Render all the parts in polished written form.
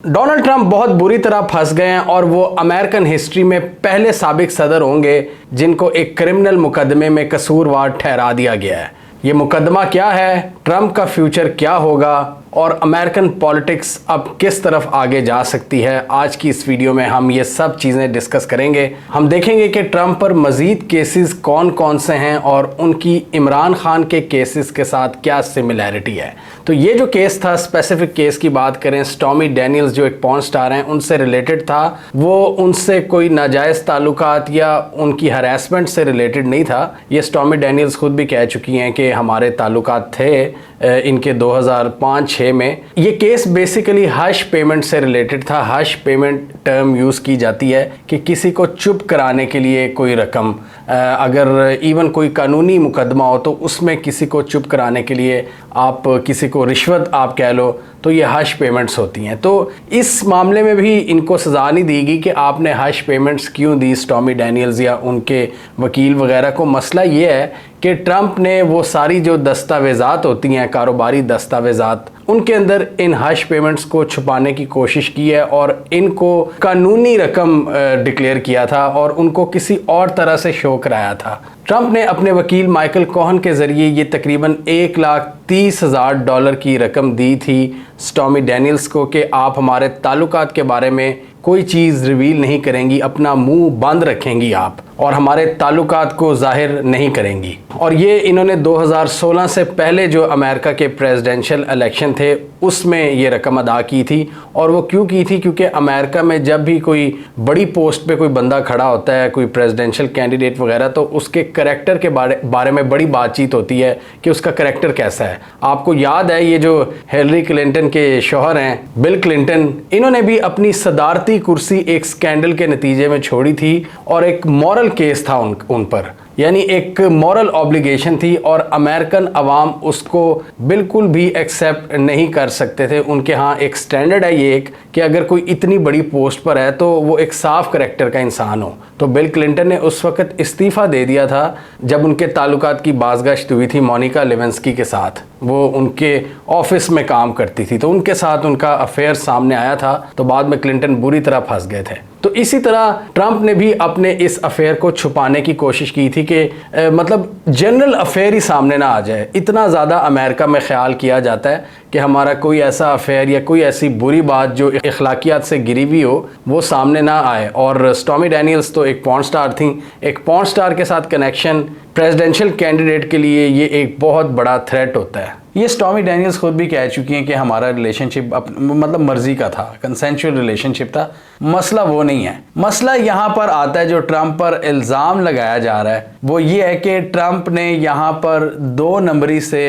Donald Trump बहुत बुरी तरह फंस गए हैं और वो अमेरिकन हिस्ट्री में पहले साबिक सदर होंगे जिनको एक क्रिमिनल मुकदमे में कसूरवार ठहरा दिया गया है। ये मुकदमा क्या है, ट्रंप का फ्यूचर क्या होगा और अमेरिकन पॉलिटिक्स अब किस तरफ आगे जा सकती है, आज की इस वीडियो में हम ये सब चीज़ें डिस्कस करेंगे। हम देखेंगे कि ट्रंप पर मज़ीद केसेस कौन कौन से हैं और उनकी इमरान खान के केसेस के साथ क्या सिमिलैरिटी है। तो ये जो केस था, स्पेसिफिक केस की बात करें, स्टॉर्मी डैनियल्स जो एक पॉर्न स्टार हैं उनसे रिलेटेड था। वो उनसे कोई नाजायज़ ताल्लुकात या उनकी हरासमेंट से रिलेटेड नहीं था। ये स्टॉर्मी डैनियल्स खुद भी कह चुकी हैं कि हमारे ताल्लुकात थे इनके 2005-6 में। ये केस बेसिकली हश पेमेंट से रिलेटेड था। हश पेमेंट टर्म यूज़ की जाती है कि किसी को चुप कराने के लिए कोई रकम, अगर इवन कोई कानूनी मुकदमा हो तो उसमें किसी को चुप कराने के लिए आप किसी को रिश्वत आप कह लो तो ये हश पेमेंट्स होती हैं। तो इस मामले में भी इनको सज़ा नहीं दी गई कि आपने हश पेमेंट्स क्यों दी स्टॉर्मी डैनियल्स या उनके वकील वगैरह को। मसला ये है कि ट्रंप ने वो सारी जो दस्तावेज़ात होती हैं, कारोबारी दस्तावेज़ात, उनके अंदर इन हश पेमेंट्स को छुपाने की कोशिश की है और इनको कानूनी रकम डिक्लेयर किया था और उनको किसी और तरह से शो कराया था। ट्रंप ने अपने वकील माइकल कोहन के ज़रिए ये तकरीबन $1,30,000 की रकम दी थी स्टॉर्मी डैनियल्स को कि आप हमारे ताल्लुकात के बारे में कोई चीज़ रिवील नहीं करेंगी, अपना मुंह बंद रखेंगी आप और हमारे ताल्लुकात को जाहिर नहीं करेंगी। और ये इन्होंने 2016 से पहले जो अमेरिका के प्रेसिडेंशियल इलेक्शन थे उसमें ये रकम अदा की थी। और वो क्यों की थी? क्योंकि अमेरिका में जब भी कोई बड़ी पोस्ट पे कोई बंदा खड़ा होता है, कोई प्रेसिडेंशियल कैंडिडेट वगैरह, तो उसके करैक्टर के बारे में बड़ी बातचीत होती है कि उसका करैक्टर कैसा है। आपको याद है ये जो हिलरी क्लिंटन के शौहर हैं बिल क्लिंटन, इन्होंने भी अपनी सदारती कुर्सी एक स्कैंडल के नतीजे में छोड़ी थी और एक मॉरल केस था उन पर, यानी एक मॉरल ऑब्लिगेशन थी और अमेरिकन अवाम उसको बिल्कुल भी एक्सेप्ट नहीं कर सकते थे। उनके यहाँ एक स्टैंडर्ड है ये एक कि अगर कोई इतनी बड़ी पोस्ट पर है तो वो एक साफ करैक्टर का इंसान हो। तो बिल क्लिंटन ने उस वक्त इस्तीफ़ा दे दिया था जब उनके ताल्लुकात की बाज़गश्त हुई थी मोनिका लेविंस्की के साथ। वो उनके ऑफिस में काम करती थी तो उनके साथ उनका अफेयर सामने आया था, तो बाद में क्लिंटन बुरी तरह फंस गए थे। तो इसी तरह ट्रंप ने भी अपने इस अफेयर को छुपाने की कोशिश की थी कि मतलब जनरल अफेयर ही सामने ना आ जाए। इतना ज़्यादा अमेरिका में ख्याल किया जाता है कि हमारा कोई ऐसा अफेयर या कोई ऐसी बुरी बात जो इखलाकियात से गिरी हुई हो वो सामने ना आए। और स्टॉर्मी डैनियल्स तो एक पॉर्न स्टार थी। एक पॉर्न स्टार के साथ कनेक्शन प्रेसिडेंशियल कैंडिडेट के लिए ये एक बहुत बड़ा थ्रेट होता है। ये स्टॉर्मी डैनियल्स खुद भी कह चुकी हैं कि हमारा रिलेशनशिप मतलब मर्जी का था, कंसेंशुअल रिलेशनशिप था। मसला वो नहीं है। मसला यहाँ पर आता है जो ट्रंप पर इल्ज़ाम लगाया जा रहा है वो ये है कि ट्रंप ने यहाँ पर 2 नंबरी से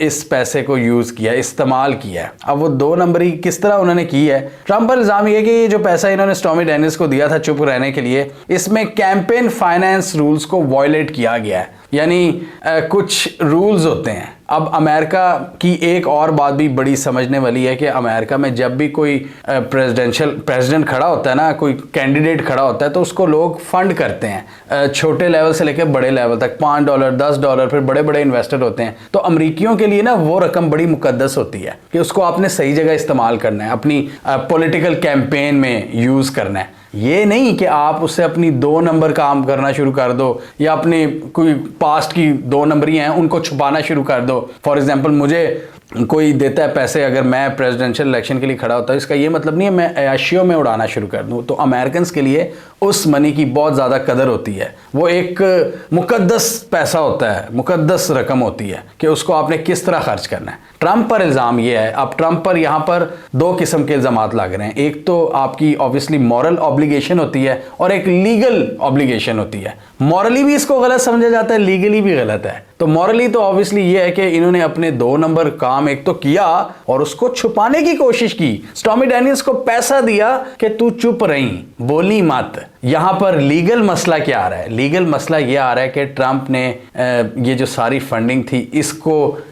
इस पैसे को यूज़ किया, इस्तेमाल किया। अब वो 2 नंबरी किस तरह उन्होंने की है? ट्रंप पर इल्ज़ाम ये है कि ये जो पैसा इन्होंने स्टॉर्मी डैनियल्स को दिया था चुप रहने के लिए, इसमें कैंपेन फाइनेंस रूल्स को वायलेट किया गया है। यानी कुछ रूल्स होते हैं। अब अमेरिका की एक और बात भी बड़ी समझने वाली है कि अमेरिका में जब भी कोई प्रेसिडेंट खड़ा होता है ना, कोई कैंडिडेट खड़ा होता है, तो उसको लोग फंड करते हैं, छोटे लेवल से लेकर बड़े लेवल तक, $5, $10, फिर बड़े बड़े इन्वेस्टर होते हैं। तो अमरीकियों के लिए ना वो रकम बड़ी मुकद्दस होती है कि उसको आपने सही जगह इस्तेमाल करना है, अपनी पॉलिटिकल कैंपेन में यूज़ करना है। ये नहीं कि आप उससे अपनी 2 नंबर काम करना शुरू कर दो या अपनी कोई पास्ट की 2 नंबरी हैं उनको छुपाना शुरू कर दो। फॉर एग्जांपल, मुझे कोई देता है पैसे, अगर मैं प्रेसिडेंशियल इलेक्शन के लिए खड़ा होता है, इसका ये मतलब नहीं है मैं अयाशियों में उड़ाना शुरू कर दूं। तो अमेरिकन के लिए उस मनी की बहुत ज़्यादा कदर होती है। वो एक मुकद्दस पैसा होता है, मुकद्दस रकम होती है कि उसको आपने किस तरह खर्च करना है। ट्रंप पर इल्ज़ाम ये है, अब ट्रंप पर यहाँ पर 2 किस्म के इल्ज़ामात लग रहे हैं। एक तो आपकी ऑब्वियसली मॉरल ऑब्लिगेशन होती है और एक लीगल ऑब्लिगेशन होती है। मॉरली भी इसको गलत समझा जाता है, लीगली भी गलत है। तो मॉरली तो ऑब्वियसली ये है कि इन्होंने अपने 2 नंबर काम एक तो किया और उसको छुपाने की कोशिश की। स्टॉर्मी डैनियल्स को पैसा दिया कि तू चुप रही, बोली मत। यहां पर लीगल मसला क्या आ रहा है? लीगल मसला ये आ रहा है कि ट्रंप ने ये जो सारी फंडिंग थी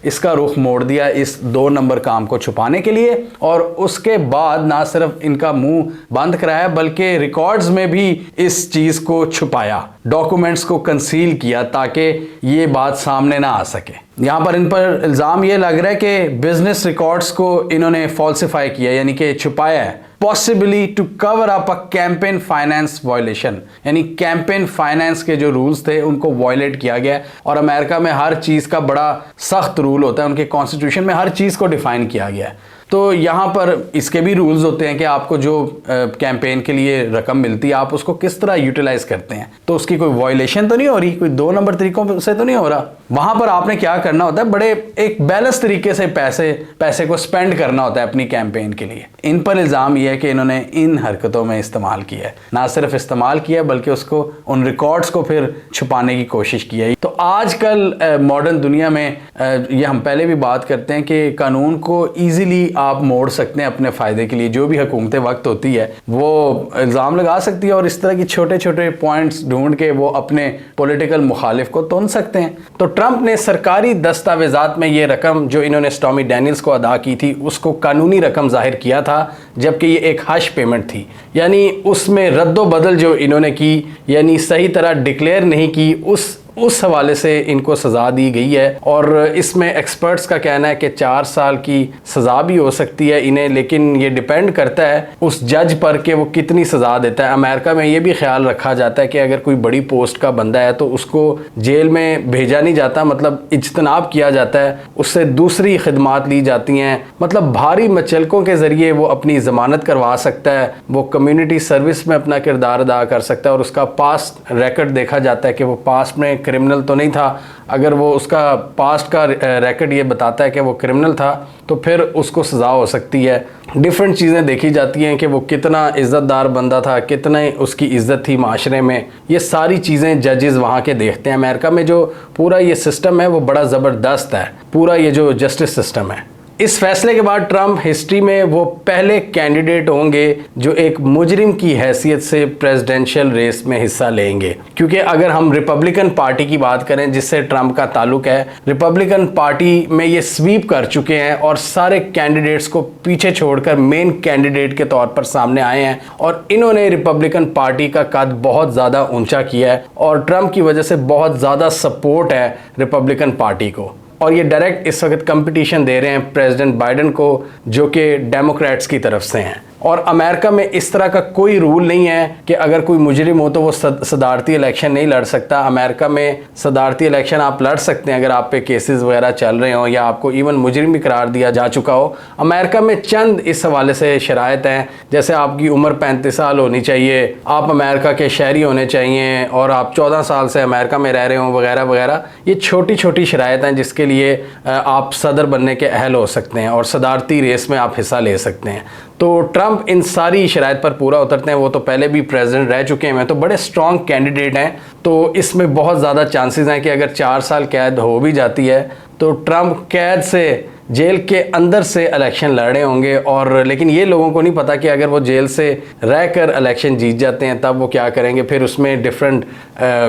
इसका रुख मोड़ दिया इस 2 नंबर काम को छुपाने के लिए, और उसके बाद ना सिर्फ इनका मुंह बंद कराया बल्कि रिकॉर्ड्स में भी इस चीज को छुपाया, डॉक्यूमेंट्स को कंसील किया ताकि ये बात सामने ना आ सके। यहाँ पर इन पर इल्ज़ाम ये लग रहा है कि बिजनेस रिकॉर्ड्स को इन्होंने फॉल्सिफाई किया, यानी कि छुपाया है, possibly to cover up a campaign finance violation, यानी कैंपेन फाइनेंस के जो रूल्स थे उनको वायलेट किया गया। और अमेरिका में हर चीज़ का बड़ा सख्त रूल होता है, उनके कॉन्स्टिट्यूशन में हर चीज़ को डिफाइन किया गया है। तो यहाँ पर इसके भी रूल्स होते हैं कि आपको जो कैंपेन के लिए रकम मिलती है आप उसको किस तरह यूटिलाइज करते हैं। तो उसकी कोई वायलेशन तो नहीं हो रही, कोई 2 नंबर तरीकों से तो नहीं हो रहा। वहां पर आपने क्या करना होता है, बड़े एक बैलेंस तरीके से पैसे को स्पेंड करना होता है अपनी कैंपेन के लिए। इन पर इल्ज़ाम यह है कि इन्होंने इन हरकतों में इस्तेमाल किया है, ना सिर्फ इस्तेमाल किया है बल्कि उसको उन रिकॉर्ड्स को फिर छुपाने की कोशिश की है। तो आजकल मॉडर्न दुनिया में ये हम पहले भी बात करते हैं कि कानून को ईजिली आप मोड़ सकते हैं अपने फ़ायदे के लिए। जो भी हुकूमत वक्त होती है वो इल्ज़ाम लगा सकती है और इस तरह की छोटे छोटे पॉइंट्स ढूंढ के वो अपने पॉलिटिकल मुखालिफ को तुन सकते हैं। तो ट्रंप ने सरकारी दस्तावेजात में ये रकम जो इन्होंने स्टॉर्मी डैनियल्स को अदा की थी उसको कानूनी रकम जाहिर किया था, जबकि ये एक हश पेमेंट थी, यानी उसमें रद्दो बदल जो इन्होंने की, यानी सही तरह डिक्लेयर नहीं की, उस हवाले से इनको सज़ा दी गई है। और इसमें एक्सपर्ट्स का कहना है कि 4 साल की सज़ा भी हो सकती है इन्हें, लेकिन ये डिपेंड करता है उस जज पर कि वो कितनी सज़ा देता है। अमेरिका में ये भी ख्याल रखा जाता है कि अगर कोई बड़ी पोस्ट का बंदा है तो उसको जेल में भेजा नहीं जाता, मतलब इज्तनाब किया जाता है, उससे दूसरी खिदमात ली जाती हैं, मतलब भारी मचलकों के ज़रिए वो अपनी ज़मानत करवा सकता है, वो कम्युनिटी सर्विस में अपना किरदार अदा कर सकता है और उसका पास्ट रिकॉर्ड देखा जाता है कि वो पास्ट में क्रिमिनल तो नहीं था। अगर वो उसका पास्ट का रिकॉर्ड ये बताता है कि वो क्रिमिनल था तो फिर उसको सज़ा हो सकती है। डिफरेंट चीज़ें देखी जाती हैं कि वो कितना इज़्ज़तदार बंदा था, कितने उसकी इज़्ज़त थी माशरे में, ये सारी चीज़ें जजेस वहाँ के देखते हैं। अमेरिका में जो पूरा ये सिस्टम है वो बड़ा ज़बरदस्त है, पूरा ये जो जस्टिस सिस्टम है। इस फैसले के बाद ट्रंप हिस्ट्री में वो पहले कैंडिडेट होंगे जो एक मुजरिम की हैसियत से प्रेसिडेंशियल रेस में हिस्सा लेंगे। क्योंकि अगर हम रिपब्लिकन पार्टी की बात करें जिससे ट्रंप का ताल्लुक है, रिपब्लिकन पार्टी में ये स्वीप कर चुके हैं और सारे कैंडिडेट्स को पीछे छोड़कर मेन कैंडिडेट के तौर पर सामने आए हैं और इन्होंने रिपब्लिकन पार्टी का कद बहुत ज़्यादा ऊंचा किया है और ट्रंप की वजह से बहुत ज़्यादा सपोर्ट है रिपब्लिकन पार्टी को। और ये डायरेक्ट इस वक्त कंपटीशन दे रहे हैं प्रेसिडेंट बाइडेन को जो कि डेमोक्रेट्स की तरफ से हैं। और अमेरिका में इस तरह का कोई रूल नहीं है कि अगर कोई मुजरिम हो तो वो सदारती इलेक्शन नहीं लड़ सकता। अमेरिका में सदारती इलेक्शन आप लड़ सकते हैं अगर आप पे केसेस वगैरह चल रहे हो या आपको इवन मुजरिम भी करार दिया जा चुका हो। अमेरिका में चंद इस हवाले से शराइत हैं, जैसे आपकी उम्र 35 साल होनी चाहिए, आप अमेरिका के शहरी होने चाहिए और आप 14 साल से अमेरिका में रह रहे हो वगैरह वगैरह। ये छोटी छोटी शराइत हैं जिसके लिए आप सदर बनने के अहल हो सकते हैं और सदारती रेस में आप हिस्सा ले सकते हैं। तो ट्रंप इन सारी शराइत पर पूरा उतरते हैं। वो तो पहले भी प्रेसिडेंट रह चुके हैं, तो बड़े स्ट्रॉन्ग कैंडिडेट हैं। तो इसमें बहुत ज़्यादा चांसेस हैं कि अगर 4 साल कैद हो भी जाती है तो ट्रंप कैद से जेल के अंदर से इलेक्शन लड़े होंगे। और लेकिन ये लोगों को नहीं पता कि अगर वो जेल से रहकर इलेक्शन जीत जाते हैं तब वो क्या करेंगे। फिर उसमें डिफरेंट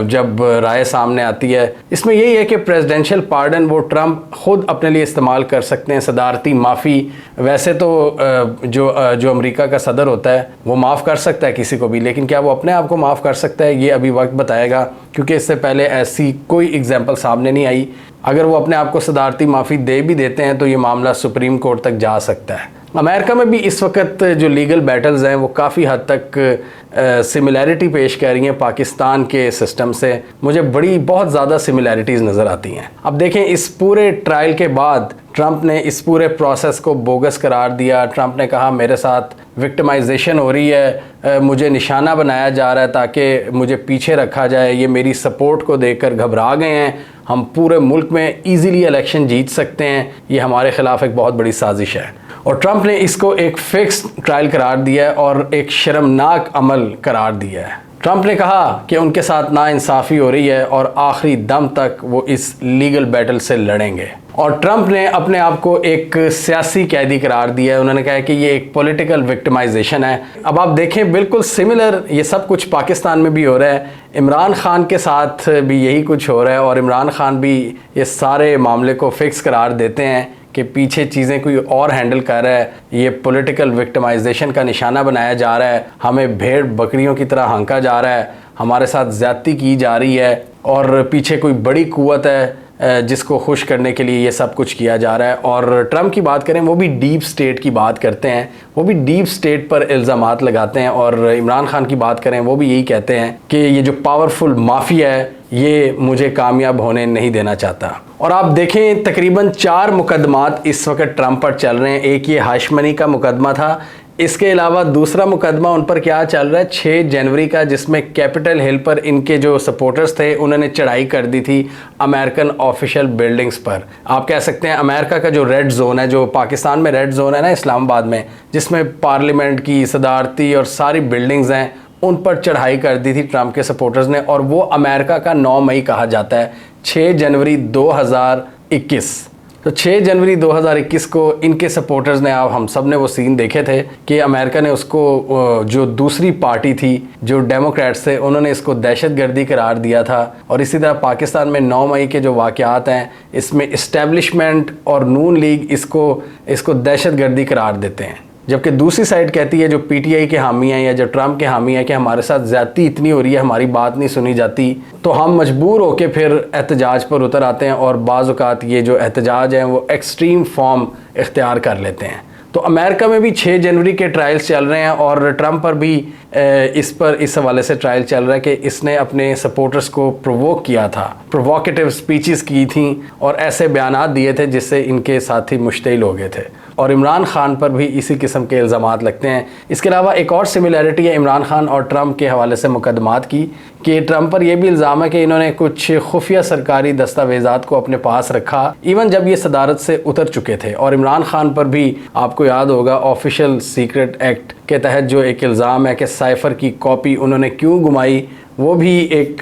जब राय सामने आती है, इसमें यही है कि प्रेसिडेंशियल पार्डन वो ट्रंप खुद अपने लिए इस्तेमाल कर सकते हैं। सदारती माफ़ी वैसे तो जो अमेरिका का सदर होता है वो माफ़ कर सकता है किसी को भी, लेकिन क्या वो अपने आप को माफ़ कर सकता है ये अभी वक्त बताएगा, क्योंकि इससे पहले ऐसी कोई एग्जाम्पल सामने नहीं आई। अगर वो अपने आप को सदारती माफ़ी दे भी देते हैं तो ये मामला सुप्रीम कोर्ट तक जा सकता है। अमेरिका में भी इस वक्त जो लीगल बैटल्स हैं वो काफ़ी हद तक सिमिलैरिटी पेश कर रही हैं पाकिस्तान के सिस्टम से। मुझे बहुत ज़्यादा सिमिलैरिटीज़ नज़र आती हैं। अब देखें, इस पूरे ट्रायल के बाद ट्रंप ने इस पूरे प्रोसेस को बोगस करार दिया। ट्रंप ने कहा मेरे साथ विक्टिमाइजेशन हो रही है, मुझे निशाना बनाया जा रहा है ताकि मुझे पीछे रखा जाए, ये मेरी सपोर्ट को देखकर घबरा गए हैं, हम पूरे मुल्क में ईज़िली इलेक्शन जीत सकते हैं, ये हमारे ख़िलाफ़ एक बहुत बड़ी साजिश है। और ट्रंप ने इसको एक फिक्स ट्रायल करार दिया है और एक शर्मनाक अमल करार दिया है। ट्रंप ने कहा कि उनके साथ नाइंसाफ़ी हो रही है और आखिरी दम तक वो इस लीगल बैटल से लड़ेंगे। और ट्रंप ने अपने आप को एक सियासी कैदी करार दिया है। उन्होंने कहा कि ये एक पॉलिटिकल विक्टिमाइजेशन है। अब आप देखें, बिल्कुल सिमिलर ये सब कुछ पाकिस्तान में भी हो रहा है। इमरान खान के साथ भी यही कुछ हो रहा है और इमरान खान भी ये सारे मामले को फिक्स करार देते हैं कि पीछे चीज़ें कोई और हैंडल कर रहा है, ये पॉलिटिकल विक्टिमाइजेशन का निशाना बनाया जा रहा है, हमें भेड़ बकरियों की तरह हाँका जा रहा है, हमारे साथ ज़्यादती की जा रही है और पीछे कोई बड़ी कुव्वत है जिसको खुश करने के लिए ये सब कुछ किया जा रहा है। और ट्रम्प की बात करें, वो भी डीप स्टेट की बात करते हैं, वो भी डीप स्टेट पर इल्ज़ामात लगाते हैं। और इमरान खान की बात करें, वो भी यही कहते हैं कि ये जो पावरफुल माफिया है ये मुझे कामयाब होने नहीं देना चाहता। और आप देखें, तकरीबन 4 मुकदमात इस वक्त ट्रम्प पर चल रहे हैं। एक ये हाशमनी का मुकदमा था, इसके अलावा दूसरा मुकदमा उन पर क्या चल रहा है 6 जनवरी का, जिसमें कैपिटल हिल पर इनके जो सपोर्टर्स थे उन्होंने चढ़ाई कर दी थी अमेरिकन ऑफिशियल बिल्डिंग्स पर। आप कह सकते हैं अमेरिका का जो रेड जोन है, जो पाकिस्तान में रेड जोन है ना इस्लामाबाद में, जिसमें पार्लियामेंट की सदारती और सारी बिल्डिंग्स हैं, उन पर चढ़ाई कर दी थी ट्रम्प के सपोर्टर्स ने। और वो अमेरिका का 9 मई कहा जाता है, 6 जनवरी 2021। तो 6 जनवरी 2021 को इनके सपोर्टर्स ने, आप हम सब ने वो सीन देखे थे कि अमेरिका ने उसको, जो दूसरी पार्टी थी जो डेमोक्रेट्स थे, उन्होंने इसको दहशतगर्दी करार दिया था। और इसी तरह पाकिस्तान में 9 मई के जो वाक़यात हैं, इसमें इस्टेब्लिशमेंट और नून लीग इसको दहशतगर्दी करार देते हैं, जबकि दूसरी साइड कहती है, जो पीटीआई के हामी हैं या जो ट्रम्प के हामी हैं, कि हमारे साथ ज़्यादती इतनी हो रही है, हमारी बात नहीं सुनी जाती, तो हम मजबूर होकर फिर एहतजाज पर उतर आते हैं। और बाज़ औक़ात ये जो एहतजाज हैं वो एक्सट्रीम फॉर्म इख्तियार कर लेते हैं। तो अमेरिका में भी 6 जनवरी के ट्रायल्स चल रहे हैं और ट्रम्प पर भी इस हवाले से ट्रायल चल रहा है कि इसने अपने सपोर्टर्स को प्रोवोक किया था, प्रोवोकेटिव स्पीचेस की थी और ऐसे बयानात दिए थे जिससे इनके साथी मुश्तिल हो गए थे। और इमरान खान पर भी इसी किस्म के इल्ज़ामात लगते हैं। इसके अलावा एक और सिमिलैरिटी है इमरान खान और ट्रम्प के हवाले से मुकदमात की, कि ट्रम्प पर यह भी इल्ज़ाम है कि इन्होंने कुछ खुफिया सरकारी दस्तावेज़ात को अपने पास रखा, इवन जब ये सदारत से उतर चुके थे। और इमरान खान पर भी आपको याद होगा ऑफिशियल सीक्रेट एक्ट के तहत जो एक इल्ज़ाम है कि साइफ़र की कॉपी उन्होंने क्यों गुमाई, वो भी एक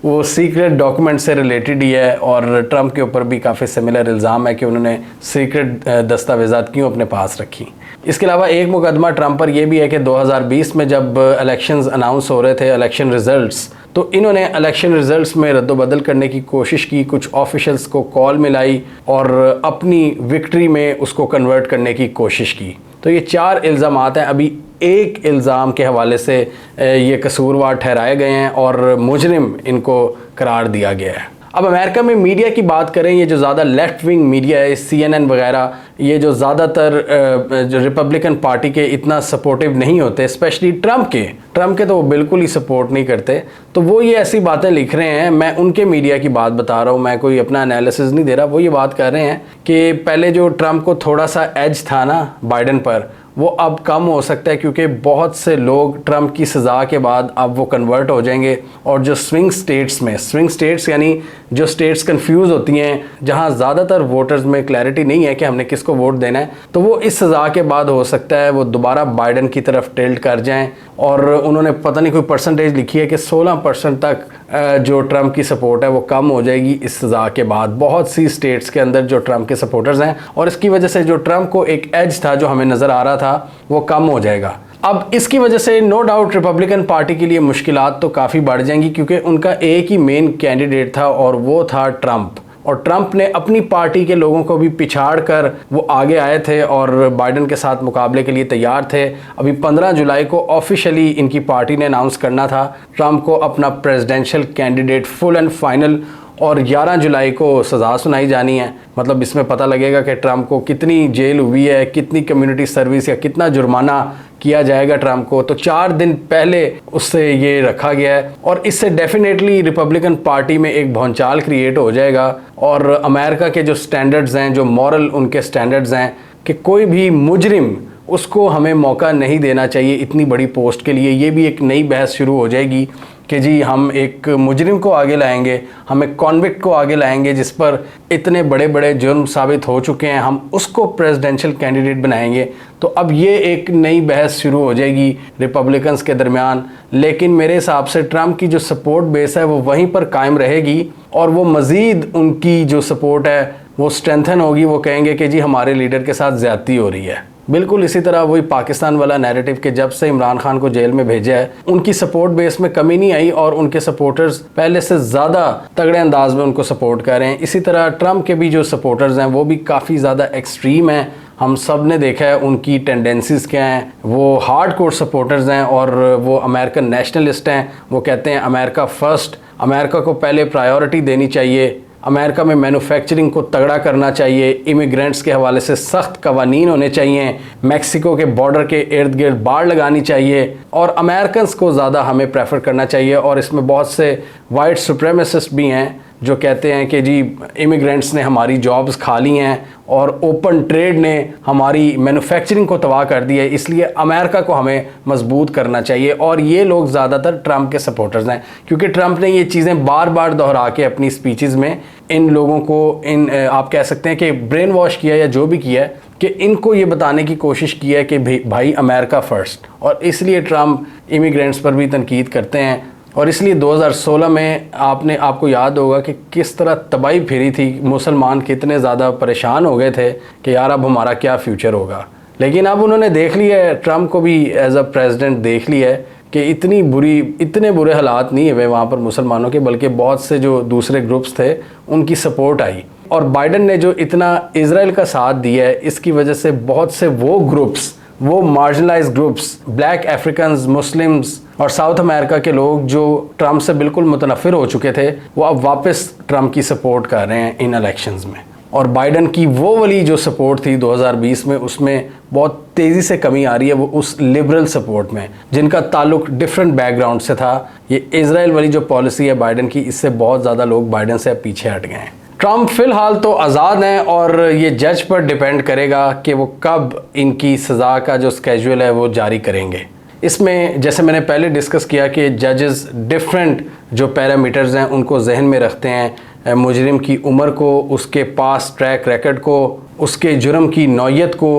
वो सीक्रेट डॉक्यूमेंट से रिलेटेड ही है। और ट्रम्प के ऊपर भी काफ़ी सिमिलर इल्ज़ाम है कि उन्होंने सीक्रेट दस्तावेज़ात क्यों अपने पास रखी। इसके अलावा एक मुकदमा ट्रम्प पर यह भी है कि 2020 में जब इलेक्शंस अनाउंस हो रहे थे, इलेक्शन रिज़ल्ट्स, तो इन्होंने इलेक्शन रिज़ल्ट्स में रद्दबदल करने की कोशिश की, कुछ ऑफिशल्स को कॉल मिलाई और अपनी विक्ट्री में उसको कन्वर्ट करने की कोशिश की। तो ये 4 इल्ज़ामात हैं। अभी एक इल्ज़ाम के हवाले से ये कसूरवार ठहराए गए हैं और मुजरिम इनको करार दिया गया है। अब अमेरिका में मीडिया की बात करें, ये जो ज़्यादा लेफ़्ट विंग मीडिया है, CNN वगैरह, ये जो ज़्यादातर जो रिपब्लिकन पार्टी के इतना सपोर्टिव नहीं होते, स्पेशली ट्रम्प के तो वो बिल्कुल ही सपोर्ट नहीं करते, तो वो ये ऐसी बातें लिख रहे हैं। मैं उनके मीडिया की बात बता रहा हूँ, मैं कोई अपना एनालिसिस नहीं दे रहा। वो ये बात कर रहे हैं कि पहले जो ट्रम्प को थोड़ा सा एज था ना बाइडन पर, वो अब कम हो सकता है, क्योंकि बहुत से लोग ट्रम्प की सज़ा के बाद अब वो कन्वर्ट हो जाएंगे। और जो स्विंग स्टेट्स यानी जो स्टेट्स कंफ्यूज होती हैं, जहां ज़्यादातर वोटर्स में क्लैरिटी नहीं है कि हमने किसको वोट देना है, तो वो इस सज़ा के बाद हो सकता है वो दोबारा बाइडन की तरफ टिल्ट कर जाएं। और उन्होंने पता नहीं कोई परसेंटेज लिखी है कि 16% तक जो ट्रम्प की सपोर्ट है वो कम हो जाएगी इस सज़ा के बाद, बहुत सी स्टेट्स के अंदर जो ट्रम्प के सपोर्टर्स हैं। और इसकी वजह से जो ट्रम्प को एक एज था जो हमें नज़र आ रहा था, वो कम हो जाएगा। अब इसकी वजह से नो डाउट रिपब्लिकन पार्टी के लिए मुश्किलात तो काफ़ी बढ़ जाएंगी, क्योंकि उनका एक ही मेन कैंडिडेट था और वो था ट्रम्प। और ट्रम्प ने अपनी पार्टी के लोगों को भी पिछाड़ कर वो आगे आए थे और बाइडन के साथ मुकाबले के लिए तैयार थे। अभी 15 जुलाई को ऑफिशियली इनकी पार्टी ने अनाउंस करना था ट्रम्प को अपना presidential candidate full and final, और 11 जुलाई को सज़ा सुनाई जानी है। मतलब इसमें पता लगेगा कि ट्रम्प को कितनी जेल हुई है, कितनी कम्युनिटी सर्विस या कितना जुर्माना किया जाएगा ट्रम्प को। तो 4 दिन पहले उससे ये रखा गया है और इससे डेफिनेटली रिपब्लिकन पार्टी में एक भौंचाल क्रिएट हो जाएगा। और अमेरिका के जो स्टैंडर्ड्स हैं, जो मॉरल उनके स्टैंडर्ड्स हैं, कि कोई भी मुजरिम उसको हमें मौका नहीं देना चाहिए इतनी बड़ी पोस्ट के लिए। ये भी एक नई बहस शुरू हो जाएगी कि जी हम एक मुजरिम को आगे लाएंगे, हम एक कॉन्विक्ट को आगे लाएंगे जिस पर इतने बड़े बड़े जुर्म साबित हो चुके हैं, हम उसको प्रेसिडेंशियल कैंडिडेट बनाएंगे। तो अब ये एक नई बहस शुरू हो जाएगी रिपब्लिकन्स के दरमियान। लेकिन मेरे हिसाब से ट्रम्प की जो सपोर्ट बेस है वो वहीं पर कायम रहेगी और वो मज़ीद उनकी जो सपोर्ट है वो स्ट्रेंथन होगी। वो कहेंगे कि जी हमारे लीडर के साथ ज़्यादती हो रही है। बिल्कुल इसी तरह वही पाकिस्तान वाला नैरेटिव कि जब से इमरान खान को जेल में भेजा है उनकी सपोर्ट बेस में कमी नहीं आई और उनके सपोर्टर्स पहले से ज़्यादा तगड़े अंदाज में उनको सपोर्ट कर रहे हैं। इसी तरह ट्रम्प के भी जो सपोर्टर्स हैं वो भी काफ़ी ज़्यादा एक्सट्रीम हैं। हम सब ने देखा है उनकी टेंडेंसीज़ क्या हैं। वो हार्ड कोर सपोर्टर्स हैं और वो अमेरिकन नेशनलिस्ट हैं। वो कहते हैं अमेरिका फ़र्स्ट, अमेरिका को पहले प्रायोरिटी देनी चाहिए अमेरिका में मैन्युफैक्चरिंग को तगड़ा करना चाहिए, इमिग्रेंट्स के हवाले से सख्त कवानीन होने चाहिए, मैक्सिको के बॉर्डर के इर्द गिर्द बाड़ लगानी चाहिए और अमेरिकन्स को ज़्यादा हमें प्रेफर करना चाहिए। और इसमें बहुत से वाइट सुप्रेमेसिस्ट भी हैं जो कहते हैं कि जी इमिग्रेंट्स ने हमारी जॉब्स खा ली हैं और ओपन ट्रेड ने हमारी मैन्युफैक्चरिंग को तबाह कर दिया है, इसलिए अमेरिका को हमें मजबूत करना चाहिए। और ये लोग ज़्यादातर ट्रंप के सपोर्टर्स हैं, क्योंकि ट्रंप ने ये चीज़ें बार बार दोहरा के अपनी स्पीचेस में इन लोगों को आप कह सकते हैं कि ब्रेन वॉश किया या जो भी किया है, कि इनको ये बताने की कोशिश की है कि भाई अमेरिका फ़र्स्ट। और इसलिए ट्रंप इमिग्रेंट्स पर भी तनकीद करते हैं। और इसलिए 2016 में आपको याद होगा कि किस तरह तबाही फिरी थी, मुसलमान कितने ज़्यादा परेशान हो गए थे कि यार अब हमारा क्या फ्यूचर होगा। लेकिन अब उन्होंने देख लिया है, ट्रंप को भी एज अ प्रेसिडेंट देख लिया है कि इतने बुरे हालात नहीं हुए वहाँ पर मुसलमानों के, बल्कि बहुत से जो दूसरे ग्रुप्स थे उनकी सपोर्ट आई। और बाइडन ने जो इतना इजराइल का साथ दिया है, इसकी वजह से बहुत से वो ग्रुप्स, वो marginalise groups, black Africans, Muslims और साउथ अमेरिका के लोग जो ट्रंप से बिल्कुल मुतनफ़िर हो चुके थे, वो अब वापस ट्रंप की सपोर्ट कर रहे हैं इन इलेक्शंस में। और बाइडन की वो वाली जो सपोर्ट थी 2020 में, उसमें बहुत तेज़ी से कमी आ रही है वो उस लिबरल सपोर्ट में, जिनका ताल्लुक डिफरेंट बैकग्राउंड से था। ये इजराइल वाली जो पॉलिसी है बाइडन की, इससे बहुत ज़्यादा लोग बाइडन से अब पीछे हट गए हैं। ट्रंप फ़िलहाल तो आज़ाद हैं और ये जज पर डिपेंड करेगा कि वो कब इनकी सज़ा का जो स्केड्यूल है वो जारी करेंगे। इसमें जैसे मैंने पहले डिस्कस किया कि जजेस डिफरेंट जो पैरामीटर्स हैं उनको जहन में रखते हैं, मुजरिम की उम्र को, उसके पास ट्रैक रिकॉर्ड को, उसके जुर्म की नौयत को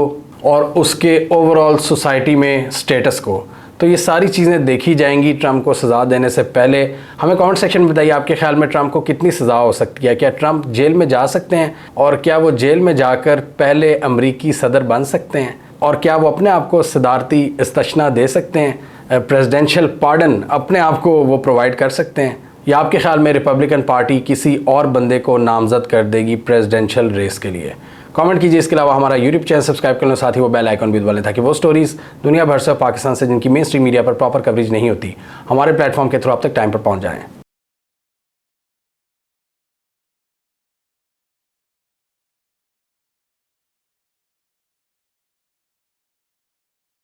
और उसके ओवरऑल सोसाइटी में स्टेटस को। तो ये सारी चीज़ें देखी जाएंगी ट्रंप को सज़ा देने से पहले। हमें कमेंट सेक्शन में बताइए आपके ख्याल में ट्रंप को कितनी सज़ा हो सकती है। क्या ट्रंप जेल में जा सकते हैं और क्या वो जेल में जाकर पहले अमरीकी सदर बन सकते हैं, और क्या वो अपने आप को सदारती इस्तिस्ना दे सकते हैं, प्रेसिडेंशियल पार्डन अपने आप को वो प्रोवाइड कर सकते हैं, या आपके ख्याल में रिपब्लिकन पार्टी किसी और बंदे को नामज़द कर देगी प्रेसिडेंशियल रेस के लिए। कमेंट कीजिए। इसके अलावा हमारा यूट्यूब चैनल सब्सक्राइब कर लो, साथ ही वो बेल आइकन भी दबा लें ताकि वो स्टोरीज़ दुनिया भर से पाकिस्तान से जिनकी मेन स्ट्रीम मीडिया पर प्रॉपर कवरेज नहीं होती, हमारे प्लेटफॉर्म के थ्रू आप तक टाइम पर पहुंच जाएं।